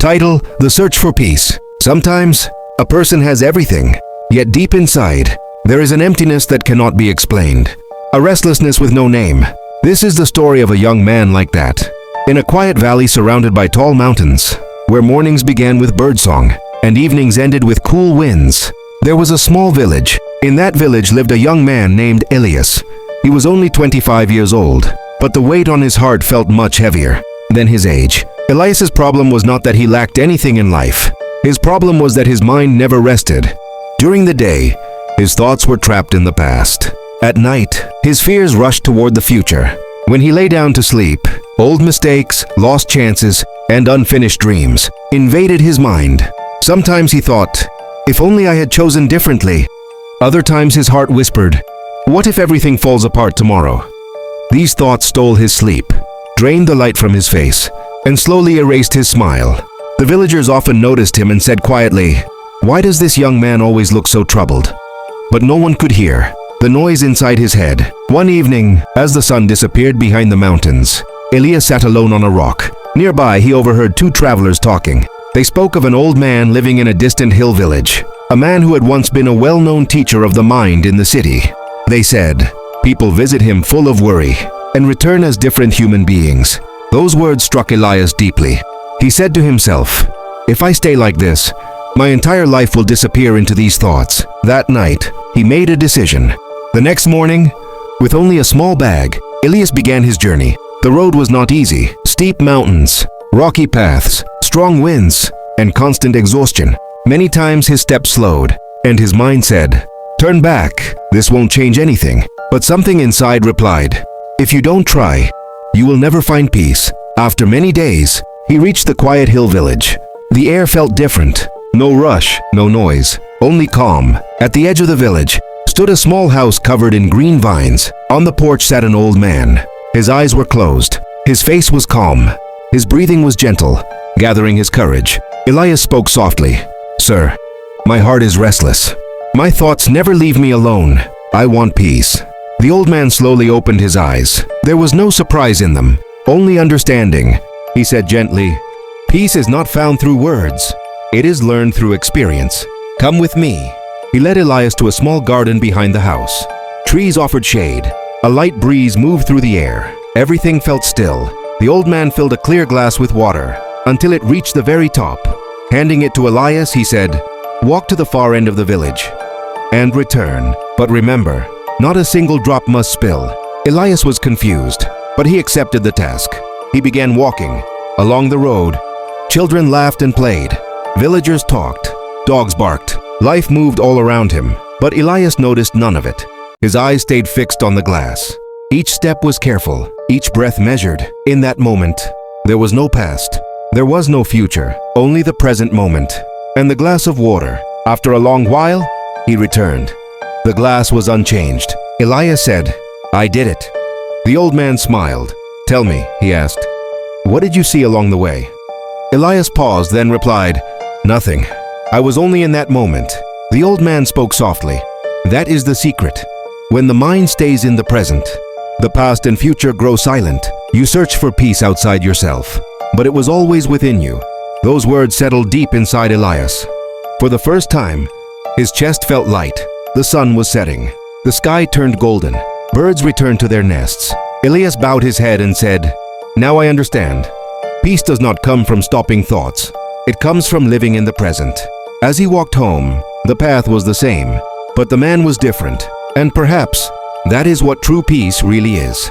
Title: The Search for Peace. Sometimes, a person has everything, yet deep inside, there is an emptiness that cannot be explained. A restlessness with no name. This is the story of a young man like that. In a quiet valley surrounded by tall mountains, where mornings began with birdsong and evenings ended with cool winds, there was a small village. In that village lived a young man named Elias. He was only 25 years old, but the weight on his heart felt much heavier than his age. Elias's problem was not that he lacked anything in life. His problem was that his mind never rested. During the day, his thoughts were trapped in the past. At night, his fears rushed toward the future. When he lay down to sleep, old mistakes, lost chances, and unfinished dreams invaded his mind. Sometimes he thought, if only I had chosen differently. Other times his heart whispered, what if everything falls apart tomorrow? These thoughts stole his sleep, drained the light from his face, and slowly erased his smile. The villagers often noticed him and said quietly, why does this young man always look so troubled? But no one could hear the noise inside his head. One evening, as the sun disappeared behind the mountains, Elias sat alone on a rock. Nearby, he overheard two travelers talking. They spoke of an old man living in a distant hill village, a man who had once been a well-known teacher of the mind in the city. They said, people visit him full of worry and return as different human beings. Those words struck Elias deeply. He said to himself, if I stay like this, my entire life will disappear into these thoughts. That night, he made a decision. The next morning, with only a small bag, Elias began his journey. The road was not easy. Steep mountains, rocky paths, strong winds, and constant exhaustion. Many times his steps slowed, and his mind said, turn back, this won't change anything. But something inside replied, if you don't try, you will never find peace. After many days, he reached the quiet hill village. The air felt different. No rush, no noise, only calm. At the edge of the village stood a small house covered in green vines. On the porch sat an old man. His eyes were closed. His face was calm. His breathing was gentle. Gathering his courage, Elias spoke softly. Sir, my heart is restless. My thoughts never leave me alone. I want peace. The old man slowly opened his eyes. There was no surprise in them, only understanding. He said gently, peace is not found through words. It is learned through experience. Come with me. He led Elias to a small garden behind the house. Trees offered shade. A light breeze moved through the air. Everything felt still. The old man filled a clear glass with water until it reached the very top. Handing it to Elias, he said, walk to the far end of the village and return. But remember, not a single drop must spill. Elias was confused, but he accepted the task. He began walking. Along the road, children laughed and played. Villagers talked. Dogs barked. Life moved all around him, but Elias noticed none of it. His eyes stayed fixed on the glass. Each step was careful, each breath measured. In that moment, there was no past. There was no future, only the present moment. And the glass of water. After a long while, he returned. The glass was unchanged. Elias said, I did it. The old man smiled. Tell me, he asked, what did you see along the way? Elias paused, then replied, nothing. I was only in that moment. The old man spoke softly. That is the secret. When the mind stays in the present, the past and future grow silent. You search for peace outside yourself, but it was always within you. Those words settled deep inside Elias. For the first time, his chest felt light. The sun was setting. The sky turned golden. Birds returned to their nests. Elias bowed his head and said, now I understand. Peace does not come from stopping thoughts. It comes from living in the present. As he walked home, the path was the same, but the man was different. And perhaps that is what true peace really is.